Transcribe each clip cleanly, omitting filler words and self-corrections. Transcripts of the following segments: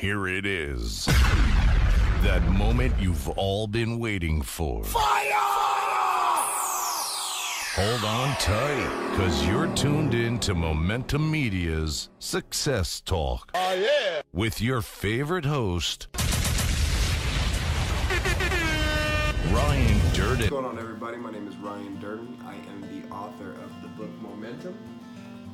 Here it is. That moment you've all been waiting for. Fire! Hold on tight, because you're tuned in to Momentum Media's Success Talk. Oh, yeah. With your favorite host, Ryan Durden. What's going on, everybody? My name is Ryan Durden. I am the author of the book Momentum.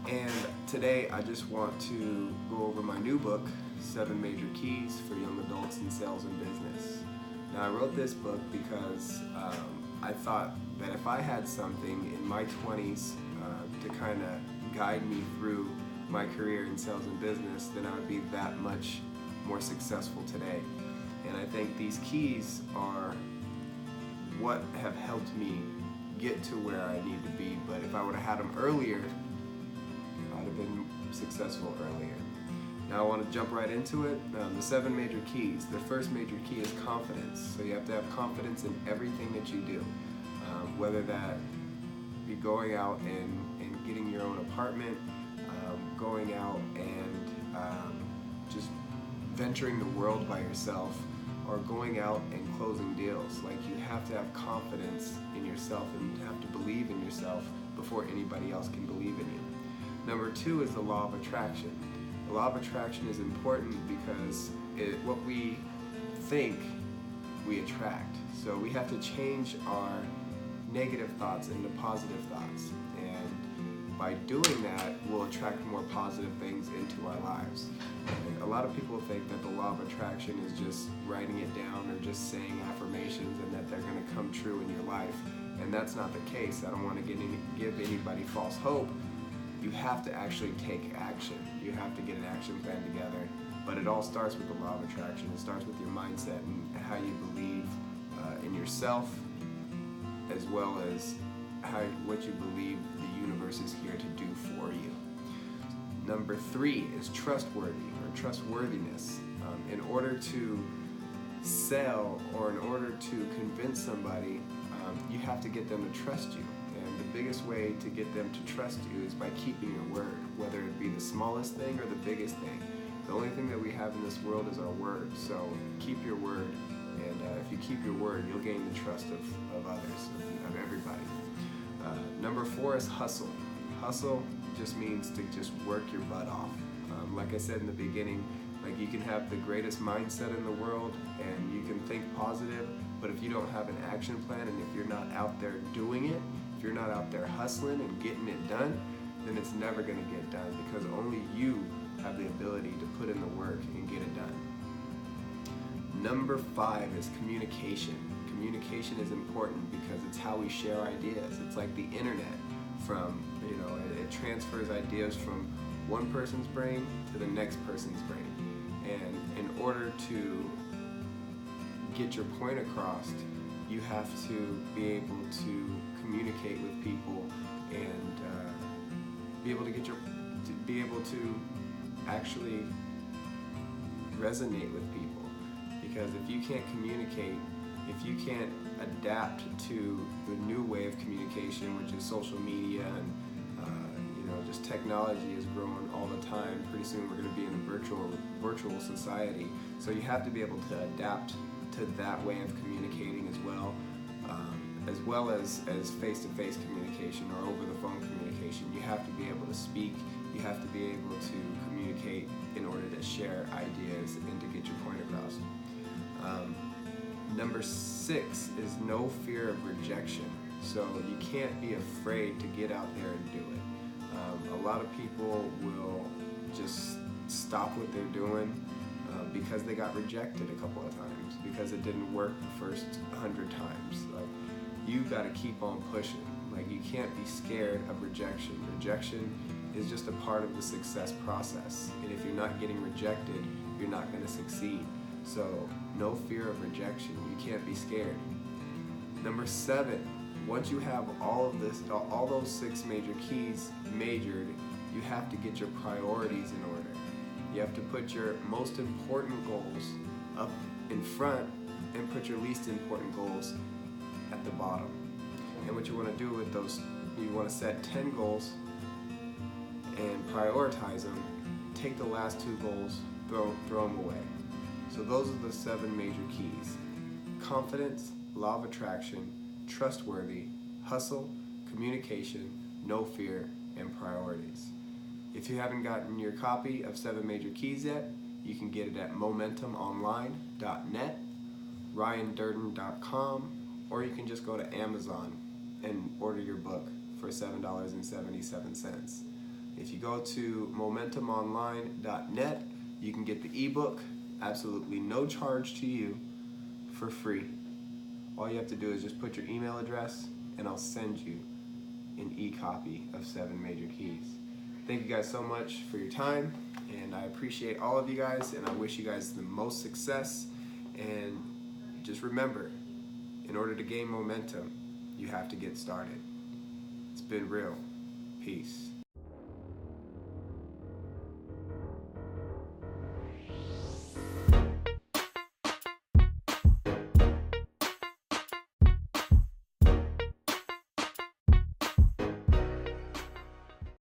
And today I just want to go over my new book, 7 Major Keys for Young Adults in Sales and Business. Now, I wrote this book because I thought that if I had something in my 20s to kind of guide me through my career in sales and business, then I would be that much more successful today. And I think these keys are what have helped me get to where I need to be. But if I would have had them earlier, I'd have been successful earlier. Now I want to jump right into it. The 7 major keys. The first major key is confidence. So you have to have confidence in everything that you do. Whether that be going out and getting your own apartment, going out and just venturing the world by yourself, or going out and closing deals. Like, you have to have confidence in yourself and have to believe in yourself before anybody else can believe in you. Number 2 is the law of attraction. The law of attraction is important because what we think, we attract. So we have to change our negative thoughts into positive thoughts. And by doing that, we'll attract more positive things into our lives. And a lot of people think that the law of attraction is just writing it down or just saying affirmations and that they're going to come true in your life. And that's not the case. I don't want to give anybody false hope. You have to actually take action. You have to get an action plan together. But it all starts with the law of attraction. It starts with your mindset and how you believe in yourself, as well as what you believe the universe is here to do for you. Number 3 is trustworthy or trustworthiness. In order to sell or in order to convince somebody, you have to get them to trust you. And the biggest way to get them to trust you is by keeping your word, whether it be the smallest thing or the biggest thing. The only thing that we have in this world is our word. So keep your word, and if you keep your word, you'll gain the trust of others, of everybody. Number 4 is hustle. Hustle just means to just work your butt off. Like I said in the beginning, like, you can have the greatest mindset in the world and you can think positive, but if you don't have an action plan and if you're not out there doing it, if you're not out there hustling and getting it done, then it's never going to get done, because only you have the ability to put in the work and get it done. Number 5 is communication. Communication is important because it's how we share ideas. It's like the internet. It transfers ideas from one person's brain to the next person's brain. And in order to get your point across, you have to be able to communicate with people and be able to actually resonate with people. Because if you can't communicate, if you can't adapt to the new way of communication, which is social media and just technology is growing all the time. Pretty soon we're going to be in a virtual society. So you have to be able to adapt to that way of communicating as well as face-to-face communication or over-the-phone communication. You have to be able to speak. You have to be able to communicate in order to share ideas and to get your point across. Number 6 is no fear of rejection. So you can't be afraid to get out there and do it. A lot of people will just stop what they're doing because they got rejected a couple of times, because it didn't work the first 100 times. Like, you got to keep on pushing. Like, you can't be scared of rejection. Rejection is just a part of the success process. And if you're not getting rejected, you're not going to succeed. So no fear of rejection. You can't be scared. Number 7, once you have all those 6 major keys majored, you have to get your priorities in order. You have to put your most important goals up in front and put your least important goals at the bottom. And what you want to do with those, you want to set 10 goals and prioritize them. Take the last 2 goals throw them away. So those are the 7 major keys: confidence, law of attraction, trustworthy, hustle, communication, no fear, and priorities. If you haven't gotten your copy of 7 Major Keys yet, you can get it at momentumonline.net, ryandurden.com, or you can just go to Amazon and order your book for $7.77. If you go to momentumonline.net, you can get the ebook, absolutely no charge to you, for free. All you have to do is just put your email address and I'll send you an e-copy of 7 Major Keys. Thank you guys so much for your time, and I appreciate all of you guys, and I wish you guys the most success. And just remember, in order to gain momentum, you have to get started. It's been real. Peace.